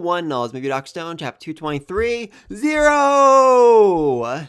1 nulls. Maybe Dr. Stone, chapter 223, 0!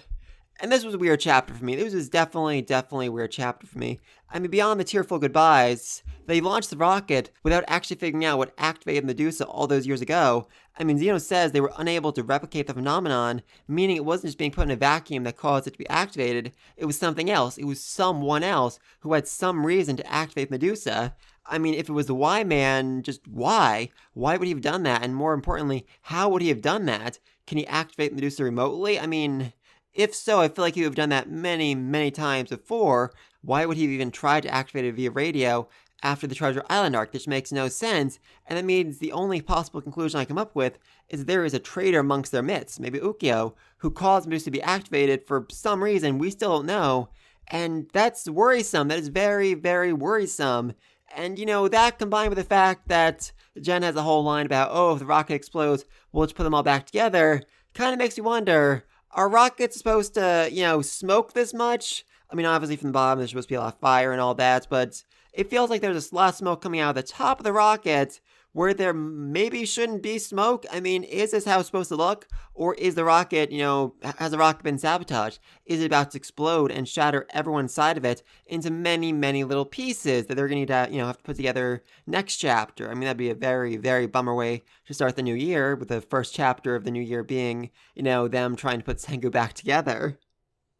And this was a weird chapter for me. This was definitely a weird chapter for me. I mean, beyond the tearful goodbyes, they launched the rocket without actually figuring out what activated Medusa all those years ago. I mean, Zeno says they were unable to replicate the phenomenon, meaning it wasn't just being put in a vacuum that caused it to be activated. It was something else. It was someone else who had some reason to activate Medusa. I mean, if it was the Y-Man, just why? Why would he have done that? And more importantly, how would he have done that? Can he activate Medusa remotely? I mean, if so, I feel like he would have done that many, many times before. Why would he have even tried to activate it via radio after the Treasure Island arc? This makes no sense, and that means the only possible conclusion I come up with is that there is a traitor amongst their midst, maybe Ukyo, who caused Medusa to be activated for some reason we still don't know, and that's worrisome. That is very, very worrisome. And, that combined with the fact that Jen has a whole line about, oh, if the rocket explodes, we'll just put them all back together, kind of makes me wonder, are rockets supposed to, smoke this much? I mean, obviously from the bottom there's supposed to be a lot of fire and all that, but it feels like there's a lot of smoke coming out of the top of the rocket where there maybe shouldn't be smoke. I mean, is this how it's supposed to look? Or is the rocket, has the rocket been sabotaged? Is it about to explode and shatter everyone inside of it into many, many little pieces that they're going to need to, have to put together next chapter? I mean, that'd be a very, very bummer way to start the new year, with the first chapter of the new year being, them trying to put Sengoku back together.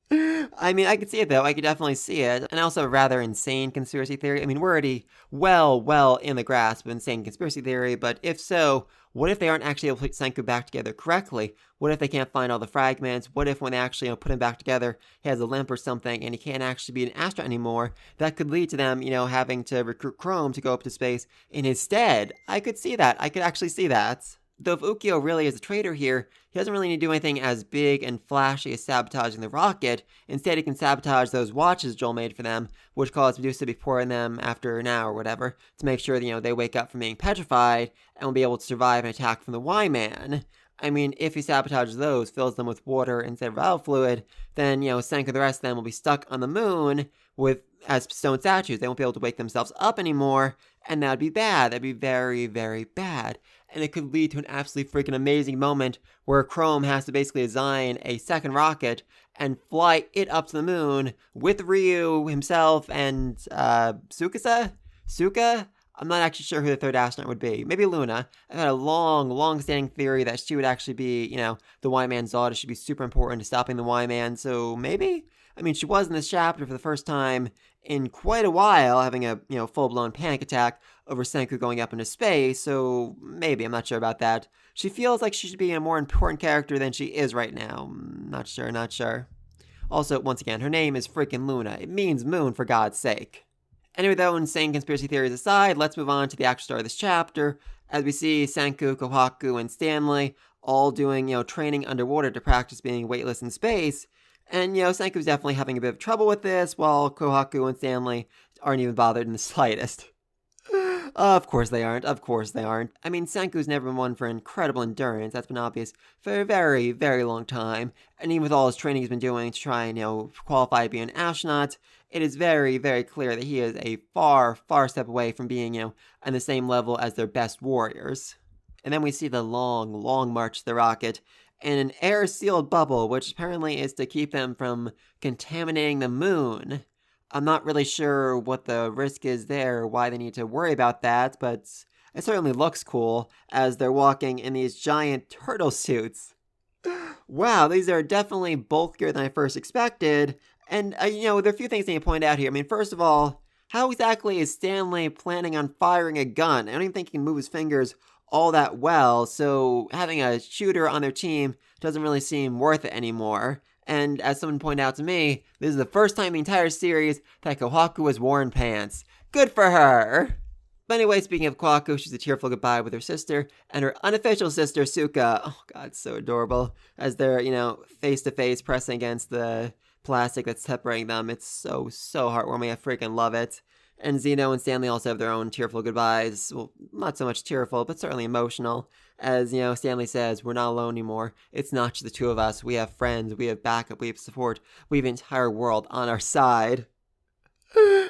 I mean, I could see it, though. I could definitely see it. And also a rather insane conspiracy theory. I mean, we're already well in the grasp of insane conspiracy theory, but if so, what if they aren't actually able to put Sengoku back together correctly? What if they can't find all the fragments? What if when they actually, put him back together, he has a limp or something, and he can't actually be an astronaut anymore? That could lead to them, having to recruit Chrome to go up to space in his stead. I could see that. I could actually see that. Though if Ukyo really is a traitor here, he doesn't really need to do anything as big and flashy as sabotaging the rocket. Instead, he can sabotage those watches Joel made for them, which caused Medusa to be pouring them after an hour or whatever, to make sure that, they wake up from being petrified and will be able to survive an attack from the Y-Man. I mean, if he sabotages those, fills them with water instead of valve fluid, then, Sengoku and the rest of them will be stuck on the moon as stone statues. They won't be able to wake themselves up anymore, and that'd be bad. That'd be very, very bad. And it could lead to an absolutely freaking amazing moment where Chrome has to basically design a second rocket and fly it up to the moon with Ryu himself and Suka? I'm not actually sure who the third astronaut would be. Maybe Luna. I've had a long-standing theory that she would actually be, the Y-Man's daughter. She'd be super important to stopping the Y-Man, so maybe? I mean, she was in this chapter for the first time in quite a while, having a, full-blown panic attack over Sengoku going up into space, so maybe, I'm not sure about that. She feels like she should be a more important character than she is right now. Not sure. Also, once again, her name is freaking Luna. It means moon, for God's sake. Anyway, though, insane conspiracy theories aside, let's move on to the actual start of this chapter, as we see Sengoku, Kohaku, and Stanley all doing, training underwater to practice being weightless in space. And, Sengoku's definitely having a bit of trouble with this, while Kohaku and Stanley aren't even bothered in the slightest. Of course they aren't. I mean, Sengoku's never been one for incredible endurance. That's been obvious for a very, very long time. And even with all his training he's been doing to try and, qualify to be an astronaut, it is very, very clear that he is a far, far step away from being, on the same level as their best warriors. And then we see the long march to the rocket in an air-sealed bubble, which apparently is to keep them from contaminating the moon. I'm not really sure what the risk is there, why they need to worry about that, but it certainly looks cool as they're walking in these giant turtle suits. Wow, these are definitely bulkier than I first expected, and, there are a few things I need to point out here. I mean, first of all, how exactly is Stanley planning on firing a gun? I don't even think he can move his fingers all that well, so having a shooter on their team doesn't really seem worth it anymore. And as someone pointed out to me, this is the first time in the entire series that Kohaku has worn pants. Good for her! But anyway, speaking of Kohaku, she's a tearful goodbye with her sister, and her unofficial sister, Suka. Oh god, so adorable. As they're, face-to-face pressing against the plastic that's separating them. It's so heartwarming. I freaking love it. And Zeno and Stanley also have their own tearful goodbyes. Well, not so much tearful, but certainly emotional. As, Stanley says, we're not alone anymore. It's not just the two of us. We have friends, we have backup, we have support. We have the entire world on our side.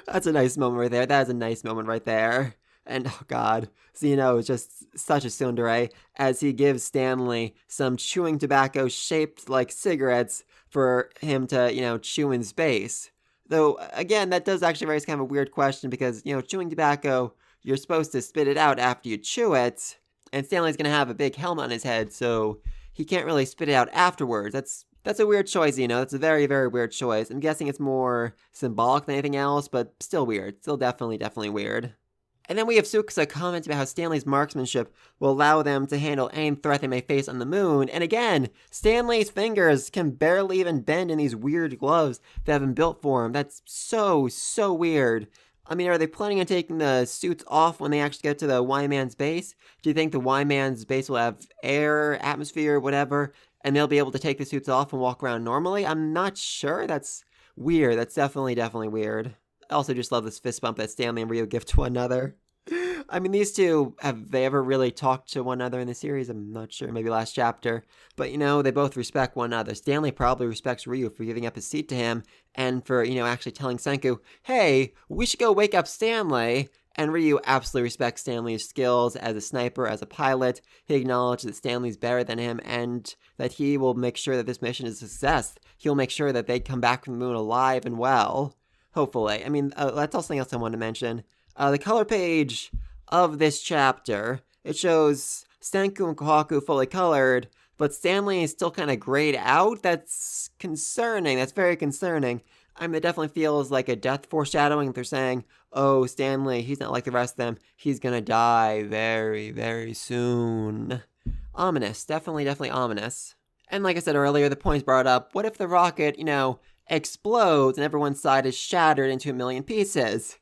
That's a nice moment right there. That is a nice moment right there. And oh god, Zeno is just such a tsundere as he gives Stanley some chewing tobacco shaped like cigarettes for him to, chew in space. Though, again, that does actually raise kind of a weird question because, chewing tobacco, you're supposed to spit it out after you chew it, and Stanley's gonna have a big helmet on his head, so he can't really spit it out afterwards. That's a weird choice, That's a very, very weird choice. I'm guessing it's more symbolic than anything else, but still weird. Still definitely weird. And then we have Sukasa comment about how Stanley's marksmanship will allow them to handle any threat they may face on the moon. And again, Stanley's fingers can barely even bend in these weird gloves that have been built for him. That's so, so weird. I mean, are they planning on taking the suits off when they actually get to the Y-Man's base? Do you think the Y-Man's base will have air, atmosphere, whatever, and they'll be able to take the suits off and walk around normally? I'm not sure. That's weird. That's definitely weird. I also just love this fist bump that Stanley and Ryu give to one another. I mean, these two, have they ever really talked to one another in the series? I'm not sure, maybe last chapter. But, they both respect one another. Stanley probably respects Ryu for giving up his seat to him and for, actually telling Senku, hey, we should go wake up Stanley. And Ryu absolutely respects Stanley's skills as a sniper, as a pilot. He acknowledges that Stanley's better than him and that he will make sure that this mission is a success. He'll make sure that they come back from the moon alive and well. Hopefully. I mean, that's also something else I wanted to mention. The color page of this chapter, it shows Senku and Kohaku fully colored, but Stanley is still kind of grayed out. That's concerning. That's very concerning. I mean, it definitely feels like a death foreshadowing. They're saying, oh, Stanley, he's not like the rest of them. He's gonna die very, very soon. Ominous. Definitely ominous. And like I said earlier, the point's brought up. What if the rocket, explodes and everyone's side is shattered into a million pieces?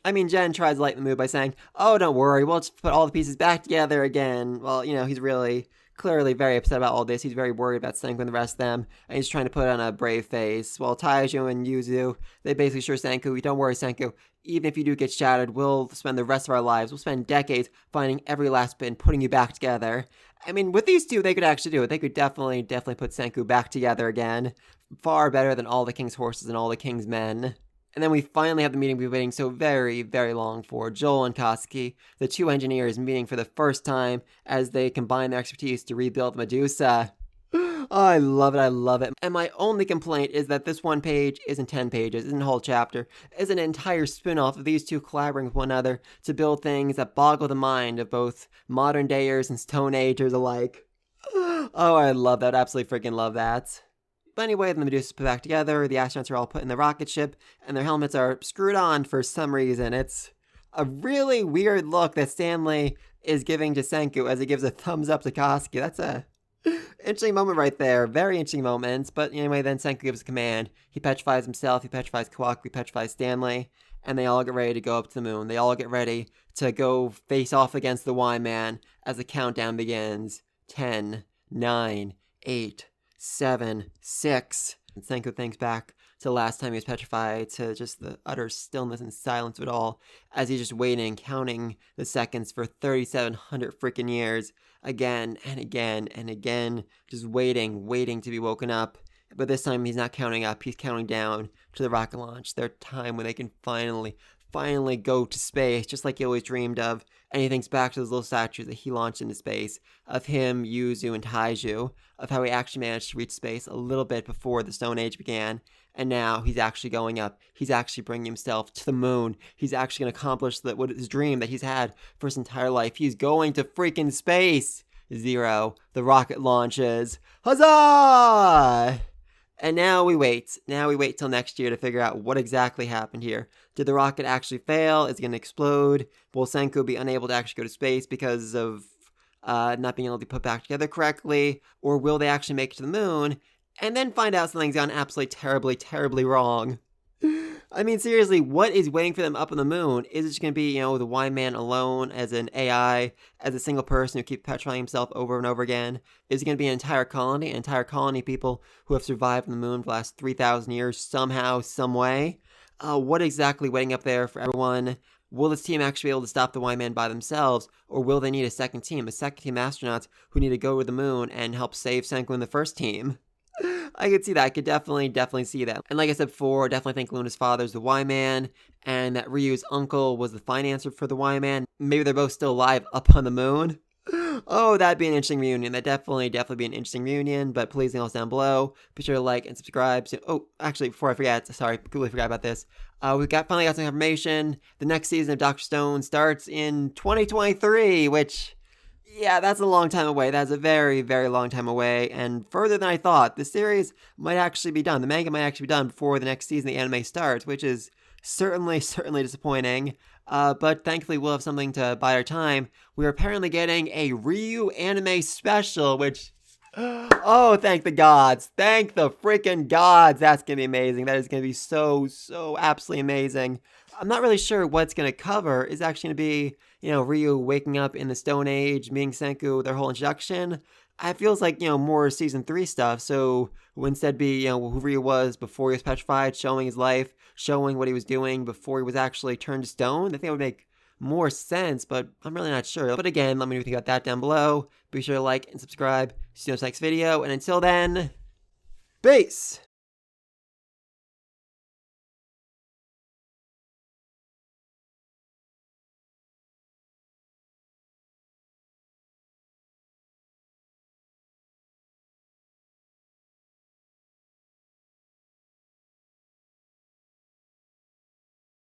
I mean, Jen tries to lighten the mood by saying, oh, don't worry, we'll just put all the pieces back together again. Well, he's really clearly very upset about all this. He's very worried about Senku and the rest of them, and he's trying to put on a brave face. While Taiju and Yuzu, they basically assure Senku, don't worry, Senku, even if you do get shattered, we'll spend the rest of our lives, we'll spend decades finding every last bit and putting you back together. I mean, with these two, they could actually do it. They could definitely put Senku back together again. Far better than all the king's horses and all the king's men. And then we finally have the meeting we've been waiting so very, very long for. Joel and Katsuki, the two engineers, meeting for the first time as they combine their expertise to rebuild Medusa. Oh, I love it. And my only complaint is that this one page isn't 10 pages, isn't a whole chapter, is an entire spin-off of these two collaborating with one another to build things that boggle the mind of both modern dayers and Stone Agers alike. Oh, I love that. Absolutely freaking love that. But anyway, the Medusa's put back together, the astronauts are all put in the rocket ship, and their helmets are screwed on for some reason. It's a really weird look that Stanley is giving to Senku as he gives a thumbs up to Katsuki. That's a interesting moment right there. Very interesting moment. But anyway, then Senku gives a command. He petrifies himself, he petrifies Kawaku, he petrifies Stanley, and they all get ready to go up to the moon. They all get ready to go face off against the Y-Man as the countdown begins. 10, 9, 8, 7, 6. And Senku thinks back to the last time he was petrified, to just the utter stillness and silence of it all, as he's just waiting, counting the seconds for 3,700 freaking years, again and again and again, just waiting to be woken up. But this time he's not counting up, he's counting down to the rocket launch, their time when they can finally go to space, just like he always dreamed of. And he thinks back to those little statues that he launched into space, of him, Yuzu, and Taiju, of how he actually managed to reach space a little bit before the Stone Age began. And now he's actually going up. He's actually bringing himself to the moon. He's actually going to accomplish what his dream that he's had for his entire life. He's going to freaking space. 0. The rocket launches. Huzzah! And now we wait. Till next year to figure out what exactly happened here. Did the rocket actually fail? Is it going to explode? Will Senku be unable to actually go to space because of not being able to be put back together correctly? Or will they actually make it to the moon? And then find out something's gone absolutely terribly wrong. I mean, seriously, what is waiting for them up on the moon? Is it just going to be, the Y-Man alone as an AI, as a single person who keeps petrifying himself over and over again? Is it going to be an entire colony of people who have survived on the moon for the last 3,000 years somehow, some way? What exactly waiting up there for everyone? Will this team actually be able to stop the Y-Man by themselves, or will they need a second team astronauts who need to go to the moon and help save Senku and the first team? I could see that. I could definitely see that. And like I said before, definitely think Luna's father's the Y-Man, and that Ryu's uncle was the financer for the Y-Man. Maybe they're both still alive up on the moon. Oh, that'd be an interesting reunion. That'd definitely be an interesting reunion. But please leave us down below. Be sure to like and subscribe. Oh, actually, before I forget, sorry, completely forgot about this. We finally got some information. The next season of Doctor Stone starts in 2023, which, yeah, that's a long time away. That's a very long time away, and further than I thought. The series might actually be done. The manga might actually be done before the next season the anime starts, which is certainly disappointing. But thankfully, we'll have something to bide our time. We're apparently getting a Ryu anime special, which, oh, thank the gods. Thank the freaking gods. That's going to be amazing. That is going to be so absolutely amazing. I'm not really sure what it's going to cover. Is actually going to be, Ryu waking up in the Stone Age, meeting Senku, their whole introduction. It feels like, more season 3 stuff. So it would instead be, who Ryu was before he was petrified, showing his life, showing what he was doing before he was actually turned to stone. I think it would make more sense, but I'm really not sure. But again, let me know what you think about that down below. Be sure to like and subscribe. See you in the next video. And until then, peace!